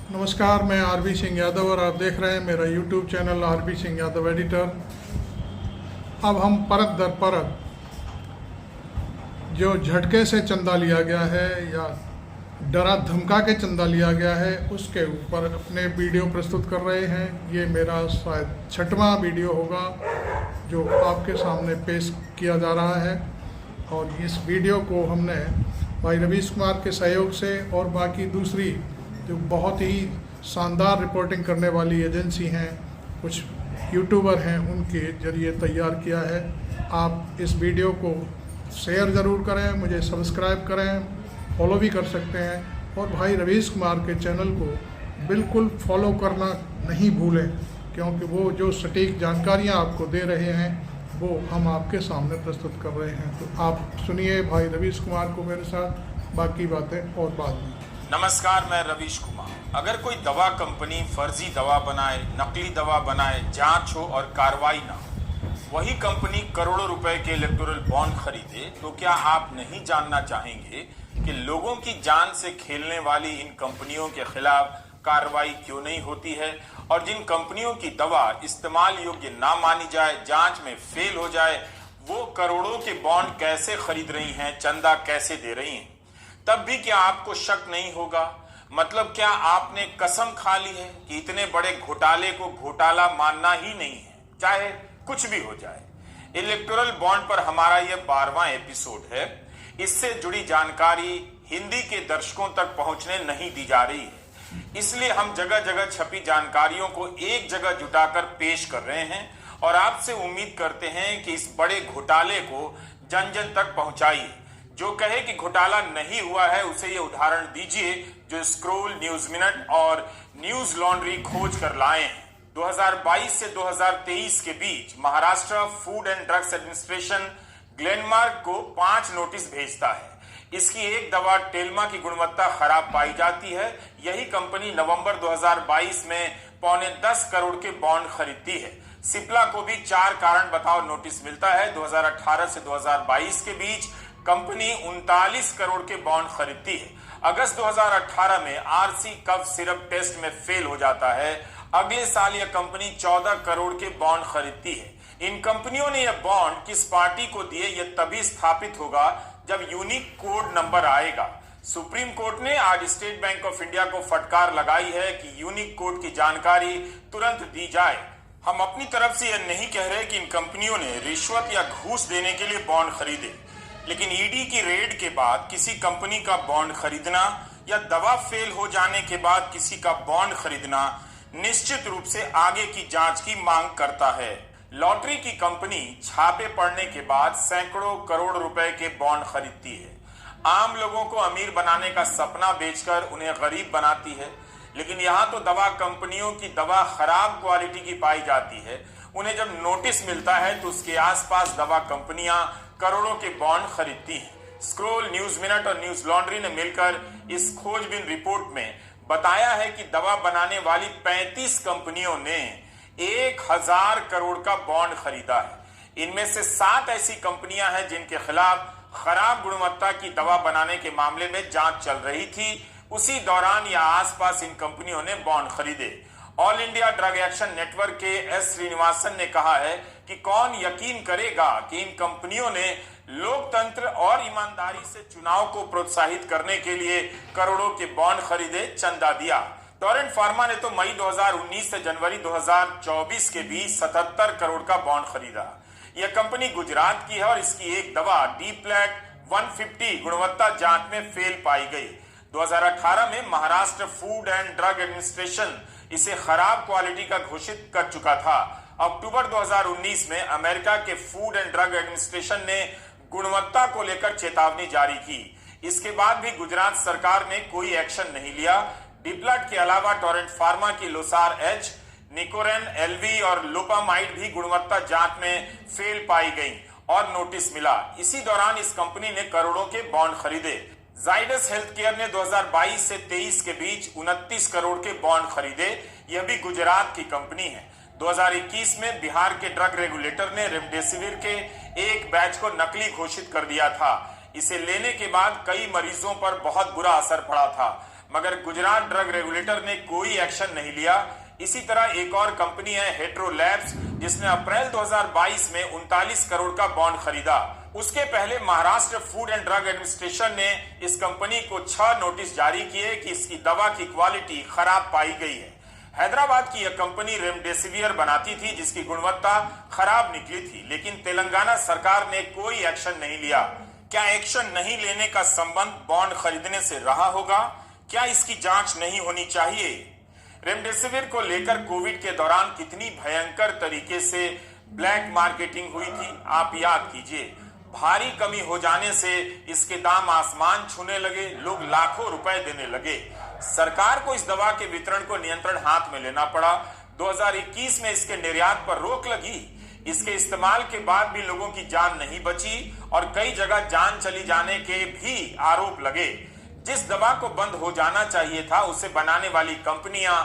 नमस्कार, मैं आरबी सिंह यादव और आप देख रहे हैं मेरा YouTube channel RB Singh Yadav editor. अब हम परत दर परत जो झटके से चंदा लिया गया है या डरा धमका के चंदा लिया गया है उसके ऊपर अपने वीडियो प्रस्तुत कर रहे हैं। ये मेरा शायद 6वां वीडियो होगा जो आपके सामने पेश किया जा रहा है और इस वीडियो को हमने भाई रवीश कुमार के सहयोग से और बाकी दूसरी जो बहुत ही शानदार रिपोर्टिंग करने वाली एजेंसी हैं, कुछ यूट्यूबर हैं, उनके ज़रिए तैयार किया है। आप इस वीडियो को शेयर ज़रूर करें, मुझे सब्सक्राइब करें, फॉलो भी कर सकते हैं और भाई रवीश कुमार के चैनल को बिल्कुल फॉलो करना नहीं भूलें, क्योंकि वो जो सटीक जानकारियाँ आपको दे रहे हैं वो हम आपके सामने प्रस्तुत कर रहे हैं। तो आप सुनिए भाई रवीश कुमार को मेरे साथ, बाकी बातें और बाद में। नमस्कार, मैं रवीश कुमार। अगर कोई दवा कंपनी फर्जी दवा बनाए, नकली दवा बनाए, जांच हो और कार्रवाई ना हो, वही कंपनी करोड़ों रुपए के इलेक्टोरल बॉन्ड खरीदे, तो क्या आप नहीं जानना चाहेंगे कि लोगों की जान से खेलने वाली इन कंपनियों के खिलाफ कार्रवाई क्यों नहीं होती है? और जिन कंपनियों की दवा इस्तेमाल योग्य ना मानी जाए, जांच में फेल हो जाए, वो करोड़ों के बॉन्ड कैसे खरीद रही हैं, चंदा कैसे दे रही हैं? तब भी क्या आपको शक नहीं होगा? मतलब क्या आपने कसम खा ली है कि इतने बड़े घोटाले को घोटाला मानना ही नहीं है, चाहे कुछ भी हो जाए? इलेक्टोरल बॉन्ड पर हमारा यह 12वां एपिसोड है। इससे जुड़ी जानकारी हिंदी के दर्शकों तक पहुंचने नहीं दी जा रही है, इसलिए हम जगह जगह छपी जानकारियों को एक जगह जुटाकर पेश कर रहे हैं और आपसे उम्मीद करते हैं कि इस बड़े घोटाले को जन जन तक पहुंचाइए। जो कहे कि घोटाला नहीं हुआ है उसे ये उदाहरण दीजिए जो स्क्रोल, न्यूज मिनट और न्यूज लॉन्ड्री खोज कर लाए हैं। 2022 से 2023 के बीच Maharashtra food and drugs administration Glenmark को 5 नोटिस भेजता है। इसकी एक दवा टेल्मा की गुणवत्ता खराब पाई जाती है। यही कंपनी नवंबर 2022 में 9.25 करोड़ के बॉन्ड खरीदती है। सिप्ला को भी 4 कारण बताओ नोटिस मिलता है। 2018 से 2022 के बीच कंपनी 39 करोड़ के बॉन्ड खरीदती है। अगस्त 2018 में आरसी कफ सिरप टेस्ट में फेल हो जाता है। अगले साल यह कंपनी 14 करोड़ के बॉन्ड खरीदती है। इन कंपनियों ने यह बॉन्ड किस पार्टी को दिए, यह तभी स्थापित होगा जब यूनिक कोड नंबर आएगा। सुप्रीम कोर्ट ने आज स्टेट बैंक ऑफ इंडिया को फटकार लगाई है कि यूनिक कोड की जानकारी तुरंत दी जाए। हम अपनी तरफ से यह नहीं कह रहे कि इन कंपनियों ने रिश्वत या घूस देने के लिए बॉन्ड खरीदे, लेकिन ईडी की रेड के बाद किसी कंपनी का बॉन्ड खरीदना या दवा फेल हो जाने के बाद किसी का बॉन्ड खरीदना निश्चित रूप से आगे की जांच की मांग करता है। लॉटरी की कंपनी छापे पड़ने के बाद सैकड़ों करोड़ रुपए के बॉन्ड खरीदती है। आम लोगों को अमीर बनाने का सपना बेचकर उन्हें गरीब बनाती है। लेकिन यहाँ तो दवा कंपनियों की दवा खराब क्वालिटी की पाई जाती है। उन्हें जब नोटिस मिलता है तो उसके आसपास दवा कंपनियां करोड़ों के बॉन्ड खरीदती हैं। स्क्रोल, न्यूज मिनट और न्यूज लॉन्ड्री ने मिलकर इस खोजबीन रिपोर्ट में बताया है कि दवा बनाने वाली 35 कंपनियों ने 1000 करोड़ का बॉन्ड खरीदा है। इनमें से 7 ऐसी कंपनियां हैं जिनके खिलाफ खराब गुणवत्ता की दवा बनाने के मामले में जांच चल रही थी। उसी दौरान या आसपास इन कंपनियों ने बॉन्ड खरीदे। All India drug action network के एस श्रीनिवासन ने कहा है कि कौन यकीन करेगा कि इन कंपनियों ने लोकतंत्र और ईमानदारी से चुनाव को प्रोत्साहित करने के लिए करोड़ों के बॉन्ड खरीदे, चंदा दिया। टोरेंट फार्मा ने तो मई 2019 से जनवरी 2024 के बीच 77 करोड़ का बॉन्ड खरीदा। यह कंपनी गुजरात की है और इसकी एक दवा डीप्लैट 150 गुणवत्ता जांच में फेल पाई गई। 2018 में Maharashtra food and drug administration इसे खराब क्वालिटी का घोषित कर चुका था। अक्टूबर 2019 में अमेरिका के फूड एंड ड्रग एडमिनिस्ट्रेशन ने गुणवत्ता को लेकर चेतावनी जारी की। इसके बाद भी गुजरात सरकार ने कोई एक्शन नहीं लिया। डिप्लट के अलावा टोरेंट फार्मा की लोसार एच, निकोरेन एलवी और लोपामाइड भी गुणवत्ता जांच में फेल पाई गई और नोटिस मिला। इसी दौरान इस कंपनी ने करोड़ों के बॉन्ड खरीदे। जाइडस हेल्थ केयर ने 2022 से 23 के बीच 29 करोड़ के बॉन्ड खरीदे। यह भी गुजरात की कंपनी है। 2021 में बिहार के ड्रग रेगुलेटर ने रेमडेसिविर के एक बैच को नकली घोषित कर दिया था। इसे लेने के बाद कई मरीजों पर बहुत बुरा असर पड़ा था। मगर गुजरात ड्रग रेगुलेटर ने कोई एक्शन नहीं लिया। इसी तरह एक और कंपनी है हेट्रो लैब्स, जिसने अप्रैल 2022 में 39 करोड़ का बॉन्ड खरीदा। उसके पहले Maharashtra food and drug administration ने इस कंपनी को 6 नोटिस जारी किए कि इसकी दवा की क्वालिटी खराब पाई गई है। हैदराबाद की यह कंपनी रेमडेसिवियर बनाती थी, जिसकी गुणवत्ता खराब निकली थी, लेकिन तेलंगाना सरकार ने कोई एक्शन नहीं लिया। क्या एक्शन नहीं लेने का संबंध बॉन्ड खरीदने से रहा होगा? क्या इसकी जांच नहीं होनी चाहिए? रेमडेसिविर को लेकर कोविड के दौरान कितनी भयंकर तरीके से ब्लैक मार्केटिंग हुई थी, आप याद कीजिए। भारी कमी हो जाने से इसके दाम आसमान छूने लगे, लोग लाखों रुपए देने लगे। सरकार को इस दवा के वितरण को नियंत्रण हाथ में लेना पड़ा। 2021 में इसके निर्यात पर रोक लगी। इसके इस्तेमाल के बाद भी लोगों की जान नहीं बची और कई जगह जान चली जाने के भी आरोप लगे। जिस दवा को बंद हो जाना चाहिए था, उसे बनाने वाली कंपनियां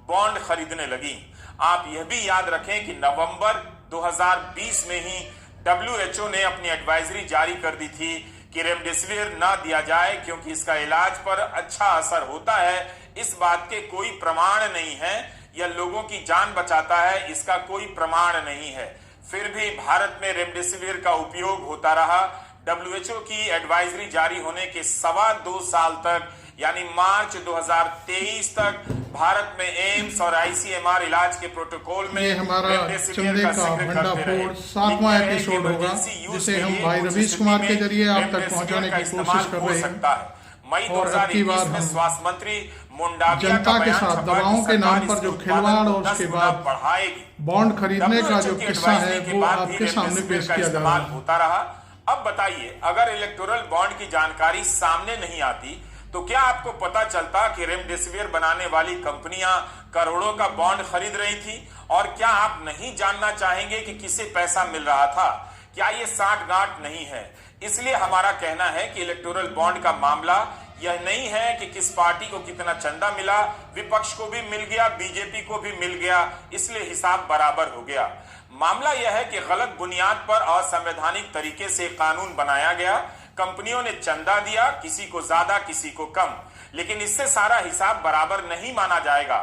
बॉन्ड खरीदने लगी। आप यह भी याद रखें कि नवंबर 2020 में ही WHO ने अपनी एडवाइजरी जारी कर दी थी कि रेमडेसिविर ना दिया जाए, क्योंकि इसका इलाज पर अच्छा असर होता है। इस बात के कोई प्रमाण नहीं है। यह लोगों की जान बचाता है, इसका कोई प्रमाण नहीं है। फिर भी भारत में रेमडेसिविर का उपयोग होता रहा। WHO की एडवाइजरी जारी होने के 2.25 साल तक, यानी मार्च 2023 तक भारत में एम्स और ICMR इलाज के प्रोटोकॉल में ये हमारा चंदे का भंडाफोड़ 7वां एपिसोड होगा, जिसे हम भाई रवीश कुमार के जरिए आप तक पहुंचाने की कोशिश कर रहे हैं। मई और अब की बार 2021 में हम स्वास्थ्य मंत्री मुंडाविया जनता के साथ दवाओं के नाम पर जो खिलवाड़ और उसके बाद बढ़ाएगी, बॉन्ड खरीदने का जो किस्सा है वो आपके सामने पेश किया जा रहा है। होता रहा। अब बताइए, अगर इलेक्टोरल बॉन्ड की जानकारी सामने नहीं आती तो क्या आपको पता चलता कि रेमडेसिविर बनाने वाली कंपनियां करोड़ों का बॉन्ड खरीद रही थी? और क्या आप नहीं जानना चाहेंगे कि किसे पैसा मिल रहा था? क्या ये साठगांठ नहीं है? इसलिए हमारा कहना है कि इलेक्टोरल बॉन्ड का मामला यह नहीं है कि किस पार्टी को कितना चंदा मिला। विपक्ष को भी मिल गया, बीजेपी को भी मिल गया, इसलिए हिसाब बराबर हो गया। मामला यह है कि गलत बुनियाद पर असंवैधानिक तरीके से कानून बनाया गया। कंपनियों ने चंदा दिया, किसी को ज्यादा किसी को कम, लेकिन इससे सारा हिसाब बराबर नहीं माना जाएगा।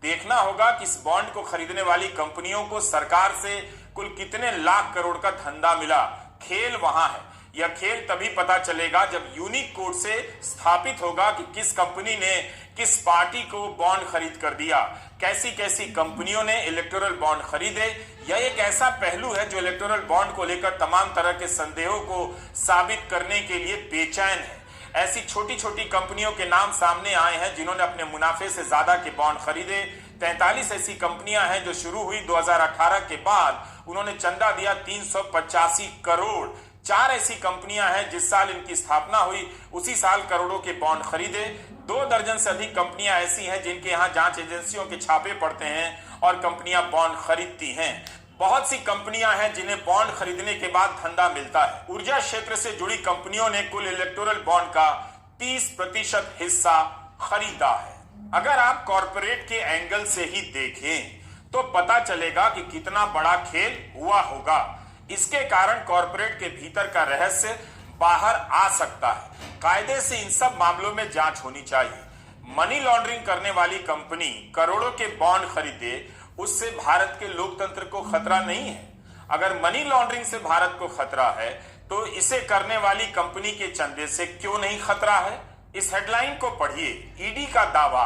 देखना होगा कि इस बॉन्ड को खरीदने वाली कंपनियों को सरकार से कुल कितने लाख करोड़ का धंधा मिला। खेल वहां है। यह खेल तभी पता चलेगा जब यूनिक कोड से स्थापित होगा कि किस कंपनी ने किस पार्टी को बॉन्ड खरीद कर दिया, कैसी कैसी कंपनियों ने इलेक्टोरल बॉन्ड खरीदे। यह एक ऐसा पहलू है जो इलेक्टोरल बॉन्ड को लेकर तमाम तरह के संदेहों को साबित करने के लिए बेचैन है। ऐसी छोटी छोटी कंपनियों के नाम सामने आए हैं जिन्होंने अपने मुनाफे से ज्यादा के बॉन्ड खरीदे। 43 ऐसी कंपनियां हैं जो शुरू हुई 2018 के बाद, उन्होंने चंदा दिया 385 करोड़। 4 ऐसी कंपनियां हैं जिस साल इनकी स्थापना हुई उसी साल करोड़ों के बॉन्ड खरीदे। 2 दर्जन से अधिक कंपनियां ऐसी हैं जिनके यहां जांच एजेंसियों के छापे पड़ते हैं और कंपनियां बॉन्ड खरीदती हैं। बहुत सी कंपनियां हैं जिन्हें बॉन्ड खरीदने के बाद धंधा मिलता है। ऊर्जा क्षेत्र से जुड़ी कंपनियों ने कुल इलेक्टोरल बॉन्ड का 30% हिस्सा खरीदा है। अगर आप कॉरपोरेट के एंगल से ही देखें तो पता चलेगा कि कितना बड़ा खेल हुआ होगा। इसके कारण कॉरपोरेट के भीतर का रहस्य बाहर आ सकता है। कायदे से इन सब मामलों में जांच होनी चाहिए। मनी लॉन्ड्रिंग करने वाली कंपनी करोड़ों के बॉन्ड खरीदे, उससे भारत के लोकतंत्र को खतरा नहीं है। अगर मनी लॉन्ड्रिंग से भारत को खतरा है तो इसे करने वाली कंपनी के चंदे से क्यों नहीं खतरा है? इस हेडलाइन को पढ़िए। ईडी का दावा,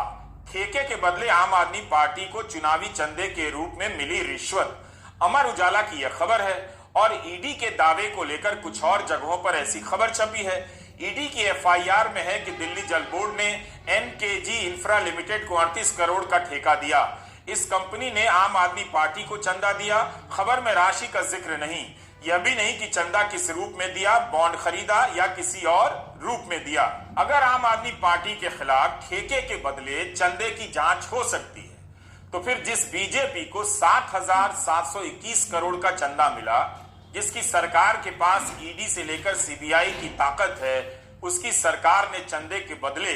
ठेके के बदले आम आदमी पार्टी को चुनावी चंदे के रूप में मिली रिश्वत। अमर उजाला की यह खबर है और ईडी के दावे को लेकर कुछ और जगहों पर ऐसी खबर छपी है। ईडी की FIR में है कि दिल्ली जल बोर्ड ने NKG इंफ्रा लिमिटेड को 38 करोड़ का ठेका दिया। इस कंपनी ने आम आदमी पार्टी को चंदा दिया। खबर में राशि का जिक्र नहीं, यह भी नहीं कि चंदा किस रूप में दिया, बॉन्ड खरीदा या किसी और रूप में दिया। अगर आम आदमी पार्टी के खिलाफ ठेके के बदले चंदे की जांच हो सकती है तो फिर जिस बीजेपी को 7,721 करोड़ का चंदा मिला, जिसकी सरकार के पास ईडी से लेकर CBI की ताकत है, उसकी सरकार ने चंदे के बदले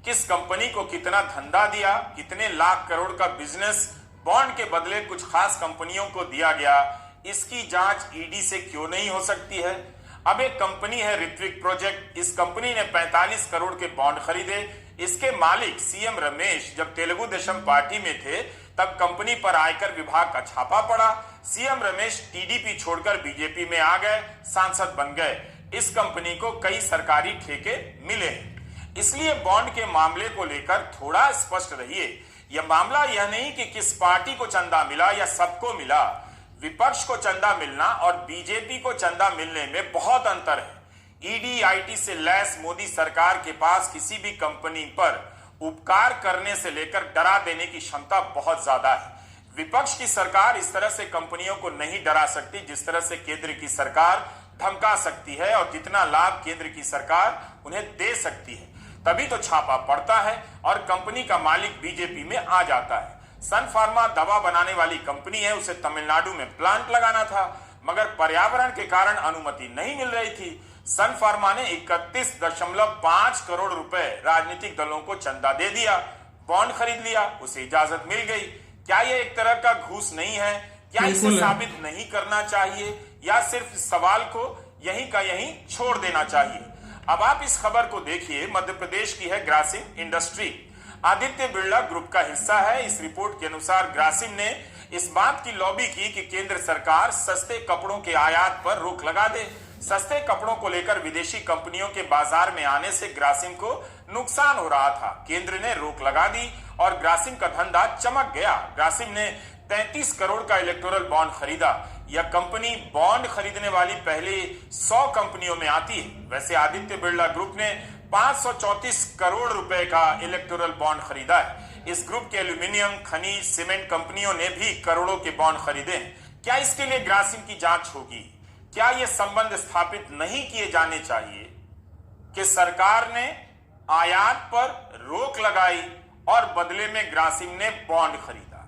किस कंपनी को कितना धंधा दिया, कितने लाख करोड़ का बिजनेस बॉन्ड के बदले कुछ खास कंपनियों को दिया गया, इसकी जांच ईडी से क्यों नहीं हो सकती है? अब एक कंपनी है ऋत्विक प्रोजेक्ट। इस कंपनी ने 45 करोड़ के बॉन्ड खरीदे। इसके मालिक सीएम रमेश जब तेलुगु देशम पार्टी में थे तब कंपनी पर आयकर विभाग का छापा पड़ा। सीएम रमेश टीडीपी छोड़कर बीजेपी में आ गए, सांसद बन गए। इस कंपनी को कई सरकारी ठेके मिले हैं। इसलिए बॉन्ड के मामले को लेकर थोड़ा स्पष्ट रहिए। यह मामला यह नहीं कि किस पार्टी को चंदा मिला या सबको मिला। विपक्ष को चंदा मिलना और बीजेपी को चंदा मिलने में बहुत अंतर है। ईडी आईटी से लैस मोदी सरकार के पास किसी भी कंपनी पर उपकार करने से लेकर डरा देने की क्षमता बहुत ज्यादा है। विपक्ष की सरकार इस तरह से कंपनियों को नहीं डरा सकती जिस तरह से केंद्र की सरकार धमका सकती है और जितना लाभ केंद्र की सरकार उन्हें दे सकती है। तभी तो छापा पड़ता है और कंपनी का मालिक बीजेपी में आ जाता है। सन फार्मा दवा बनाने वाली कंपनी है, उसे तमिलनाडु में प्लांट लगाना था मगर पर्यावरण के कारण अनुमति नहीं मिल रही थी। सन फार्मा ने 31.5 करोड़ रुपए राजनीतिक दलों को चंदा दे दिया, बॉन्ड खरीद लिया, उसे इजाजत मिल गई। क्या यह एक तरह का घूस नहीं है? क्या इसे साबित नहीं करना चाहिए या सिर्फ इस सवाल को यहीं का यहीं छोड़ देना चाहिए? अब आप इस खबर को देखिए। मध्य प्रदेश की है ग्रासिम इंडस्ट्री, आदित्य बिरला ग्रुप का हिस्सा है। इस रिपोर्ट के अनुसार ग्रासिम ने इस बात की लॉबी की कि केंद्र सरकार सस्ते कपड़ों के आयात पर रोक लगा दे। सस्ते कपड़ों को लेकर विदेशी कंपनियों के बाजार में आने से ग्रासिम को नुकसान हो रहा था। केंद्र ने रोक लगा दी और ग्रासिम का धंधा चमक गया। ग्रासिम ने 33 करोड़ का इलेक्टोरल बॉन्ड खरीदा। यह कंपनी बॉन्ड खरीदने वाली पहले 100 कंपनियों में आती है। वैसे आदित्य बिरला ग्रुप ने 534 करोड़ रुपए का इलेक्टोरल बॉन्ड खरीदा है। इस ग्रुप के एल्यूमिनियम, खनिज, सीमेंट कंपनियों ने भी करोड़ों के बॉन्ड खरीदे हैं। क्या इसके लिए ग्रासिम की जांच होगी? क्या ये संबंध स्थापित नहीं किए जाने चाहिए कि सरकार ने आयात पर रोक लगाई और बदले में ग्रासिम ने बॉन्ड खरीदा?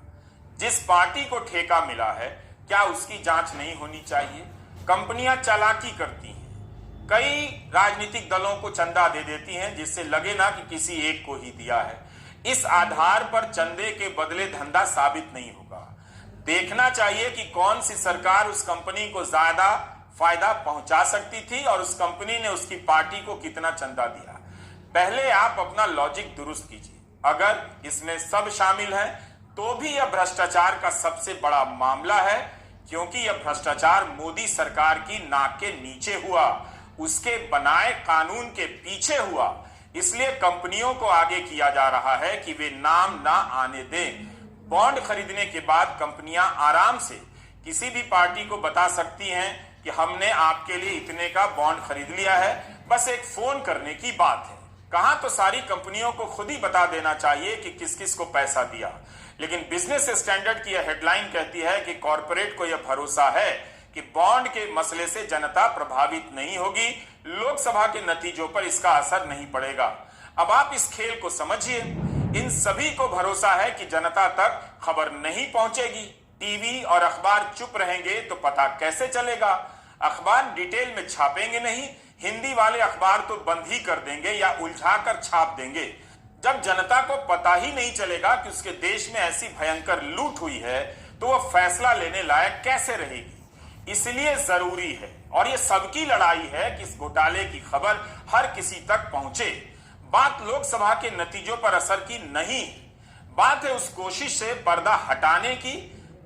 जिस पार्टी को ठेका मिला है क्या उसकी जांच नहीं होनी चाहिए? कंपनियां चालाकी करती हैं, कई राजनीतिक दलों को चंदा दे देती हैं जिससे लगे ना कि किसी एक को ही दिया है। इस आधार पर चंदे के बदले धंधा साबित नहीं होगा। देखना चाहिए कि कौन सी सरकार उस कंपनी को ज्यादा फायदा पहुंचा सकती थी और उस कंपनी ने उसकी पार्टी को कितना चंदा दिया। पहले आप अपना लॉजिक दुरुस्त कीजिए। अगर इसमें सब शामिल हैं तो भी यह भ्रष्टाचार का सबसे बड़ा मामला है, क्योंकि यह भ्रष्टाचार मोदी सरकार की नाक के नीचे हुआ, उसके बनाए कानून के पीछे हुआ। इसलिए कंपनियों को आगे किया जा रहा है कि वे नाम ना आने दें। बॉन्ड खरीदने के बाद कंपनियां आराम से किसी भी पार्टी को बता सकती हैं कि हमने आपके लिए इतने का बॉन्ड खरीद लिया है, बस एक फोन करने की बात है। कहां तो सारी कंपनियों को खुद ही बता देना चाहिए कि किस किस को पैसा दिया। लेकिन बिजनेस स्टैंडर्ड की यह हेडलाइन कहती है कि कॉर्पोरेट को यह भरोसा है कि बॉन्ड के मसले से जनता प्रभावित नहीं होगी, लोकसभा के नतीजों पर इसका असर नहीं पड़ेगा। अब आप इस खेल को समझिए। इन सभी को भरोसा है कि जनता तक खबर नहीं पहुंचेगी। टीवी और अखबार चुप रहेंगे तो पता कैसे चलेगा? अखबार डिटेल में छापेंगे नहीं, हिंदी वाले अखबार तो बंद ही कर देंगे या उलझाकर छाप देंगे। जब जनता को पता ही नहीं चलेगा कि उसके देश में ऐसी भयंकर लूट हुई है तो वह फैसला लेने लायक कैसे रहेगी? इसलिए जरूरी है और यह सबकी लड़ाई है कि इस घोटाले की खबर हर किसी तक पहुंचे। बात लोकसभा के नतीजों पर असर की नहीं, बात है उस कोशिश से पर्दा हटाने की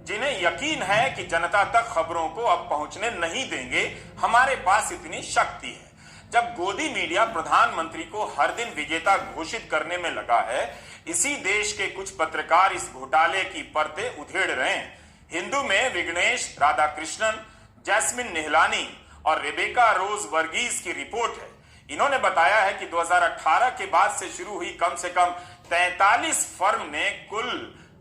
जिन्हें यकीन है कि जनता तक खबरों को अब पहुंचने नहीं देंगे। हमारे पास इतनी शक्ति है। जब गोदी मीडिया प्रधानमंत्री को हर दिन विजेता घोषित करने में लगा है, इसी देश के कुछ पत्रकार इस घोटाले की परतें उधेड़ रहे हैं। हिंदू में विघ्नेश राधाकृष्णन, जैस्मिन निहलानी और रेबेका रोज वर्गीज की रिपोर्ट है। इन्होंने बताया है कि 2018 के बाद से शुरू हुई कम से कम 43 फर्म ने कुल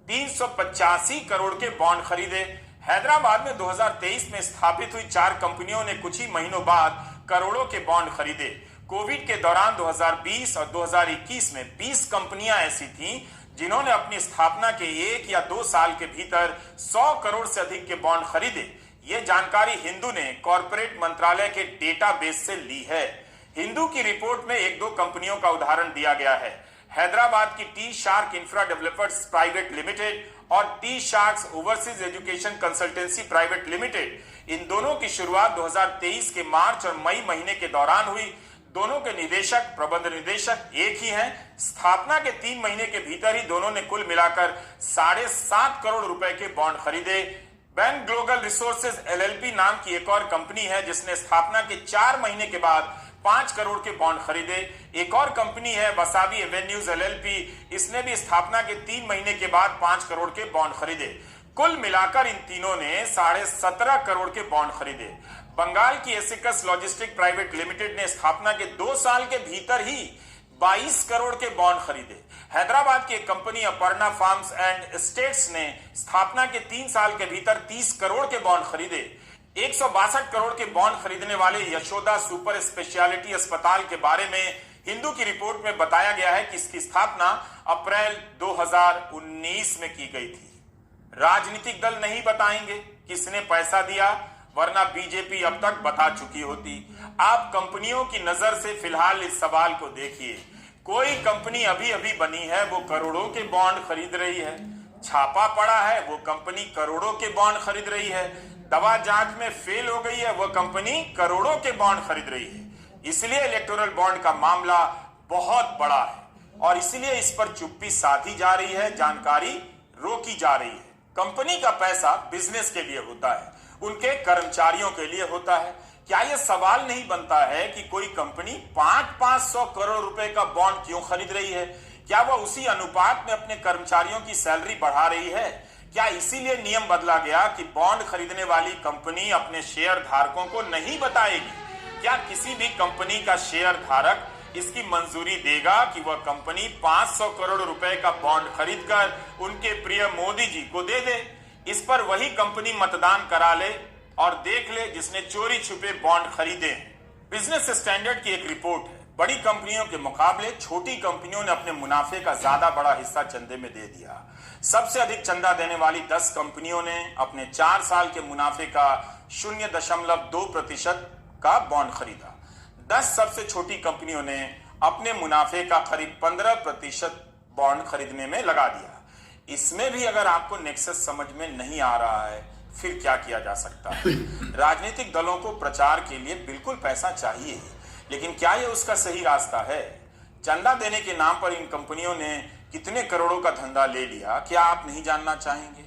385 करोड़ के बॉन्ड खरीदे। हैदराबाद में 2023 में स्थापित हुई 4 कंपनियों ने कुछ ही महीनों बाद करोड़ों के बॉन्ड खरीदे। कोविड के दौरान 2020 और 2021 में 20 कंपनियां ऐसी थीं जिन्होंने अपनी स्थापना के 1 या 2 साल के भीतर 100 करोड़ से अधिक के बॉन्ड खरीदे। ये जानकारी हिंदू ने कॉर्पोरेट मंत्रालय के डेटाबेस से ली है। हिंदू की रिपोर्ट में 1-2 कंपनियों का उदाहरण दिया गया है। हैदराबाद की T Shark Infra Developers Private Limited और T Sharks Overseas Education Consultancy Private Limited, इन दोनों की शुरुआत 2023 के मार्च और मई महीने के दौरान हुई। दोनों के निदेशक प्रबंध निदेशक एक ही हैं। स्थापना के 3 महीने के भीतर ही दोनों ने कुल मिलाकर 7.5 करोड़ रुपए के बॉन्ड खरीदे। बैंक ग्लोबल रिसोर्सेज एलएलपी नाम की एक और कंपनी है जिसने स्थापना के 4 महीने के बाद 5 करोड़ के बॉन्ड खरीदे। एक और कंपनी है वसाबी एवेन्यूज एलएलपी, इसने भी स्थापना के 3 महीने के बाद 5 करोड़ के बॉन्ड खरीदे। कुल मिलाकर इन तीनों ने 17.5 करोड़ के बॉन्ड खरीदे। बंगाल की एसिकस लॉजिस्टिक प्राइवेट लिमिटेड ने स्थापना के 2 साल के भीतर ही 22 करोड़ के बॉन्ड खरीदे। हैदराबाद की एक company Aparna farms and estates ने स्थापना के 3 साल के भीतर 30 करोड़ के बॉन्ड खरीदे। 162 करोड़ के बॉन्ड खरीदने वाले यशोदा सुपर स्पेशलिटी अस्पताल के बारे में हिंदू की रिपोर्ट में बताया गया है कि इसकी स्थापना अप्रैल 2019 में की गई थी। राजनीतिक दल नहीं बताएंगे किसने पैसा दिया, वरना बीजेपी अब तक बता चुकी होती। आप कंपनियों की नजर से फिलहाल इस सवाल को देखिए। कोई कंपनी अभी अभी बनी है, वो करोड़ों के बॉन्ड खरीद रही है। छापा पड़ा है, वो कंपनी करोड़ों के बॉन्ड खरीद रही है। दवा जांच में फेल हो गई है, वो कंपनी करोड़ों के बॉन्ड खरीद रही है। इसलिए इलेक्टोरल बॉन्ड का मामला बहुत बड़ा है और इसलिए इस पर चुप्पी साधी जा रही है, जानकारी रोकी जा रही है। कंपनी का पैसा बिजनेस के लिए होता है, उनके कर्मचारियों के लिए होता है। क्या यह सवाल नहीं बनता है कि कोई कंपनी 500 करोड़ रुपए का बॉन्ड क्यों खरीद रही है? क्या वह उसी अनुपात में अपने कर्मचारियों की सैलरी बढ़ा रही है? क्या इसीलिए नियम बदला गया कि बॉन्ड खरीदने वाली कंपनी अपने शेयर धारकों को नहीं बताएगी? क्या किसी भी कंपनी का शेयर धारक इसकी मंजूरी देगा कि वह कंपनी 500 करोड़ रुपए का बॉन्ड खरीदकर उनके प्रिय मोदी जी को दे दे? इस पर वही कंपनी मतदान करा ले और देख ले जिसने चोरी छुपे बॉन्ड खरीदे। बिजनेस स्टैंडर्ड की एक रिपोर्ट है, बड़ी कंपनियों के मुकाबले छोटी कंपनियों ने अपने मुनाफे का ज्यादा बड़ा हिस्सा चंदे में दे दिया। सबसे अधिक चंदा देने वाली 10 कंपनियों ने अपने 4 साल के मुनाफे का 0.2% का बॉन्ड खरीदा। 10 सबसे छोटी कंपनियों ने अपने मुनाफे का करीब 15% बॉन्ड खरीदने में लगा दिया। इसमें भी अगर आपको नेक्सस समझ में नहीं आ रहा है, फिर क्या किया जा सकता है? राजनीतिक दलों को प्रचार के लिए बिल्कुल पैसा चाहिए, लेकिन क्या यह उसका सही रास्ता है? चंदा देने के नाम पर इन कंपनियों ने कितने करोड़ों का धंधा ले लिया, क्या आप नहीं जानना चाहेंगे?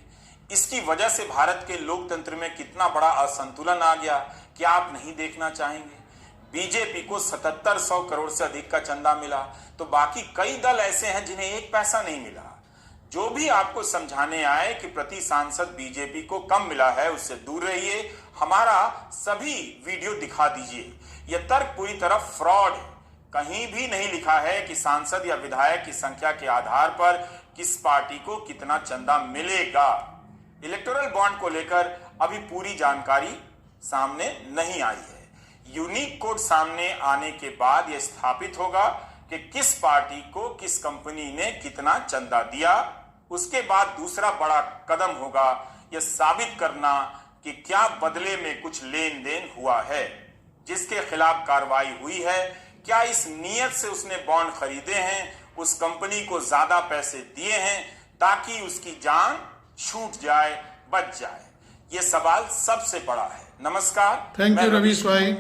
इसकी वजह से भारत के लोकतंत्र में कितना बड़ा असंतुलन आ गया, क्या आप नहीं देखना चाहेंगे? बीजेपी को 7700 करोड़ से अधिक का चंदा मिला, तो बाकी कई दल ऐसे हैं जिन्हें 1 पैसा नहीं मिला। जो भी आपको समझाने आए कि प्रति सांसद बीजेपी को कम मिला है, उससे दूर रहिए। हमारा सभी वीडियो दिखा दीजिए। यह तर्क पूरी तरह फ्रॉड है। कहीं भी नहीं लिखा है कि सांसद या विधायक की संख्या के आधार पर किस पार्टी को कितना चंदा मिलेगा। इलेक्टोरल बॉन्ड को लेकर अभी पूरी जानकारी सामने नहीं आई है। यूनिक कोड सामने आने के बाद यह स्थापित होगा कि किस पार्टी को किस कंपनी ने कितना चंदा दिया। उसके बाद दूसरा बड़ा कदम होगा यह साबित करना कि क्या बदले में कुछ लेन देन हुआ है, जिसके खिलाफ कार्रवाई हुई है। क्या इस नियत से उसने बॉन्ड खरीदे हैं, उस कंपनी को ज्यादा पैसे दिए हैं ताकि उसकी जान छूट जाए, बच जाए? यह सवाल सबसे बड़ा है। नमस्कार, थैंक यू रवीश भाई।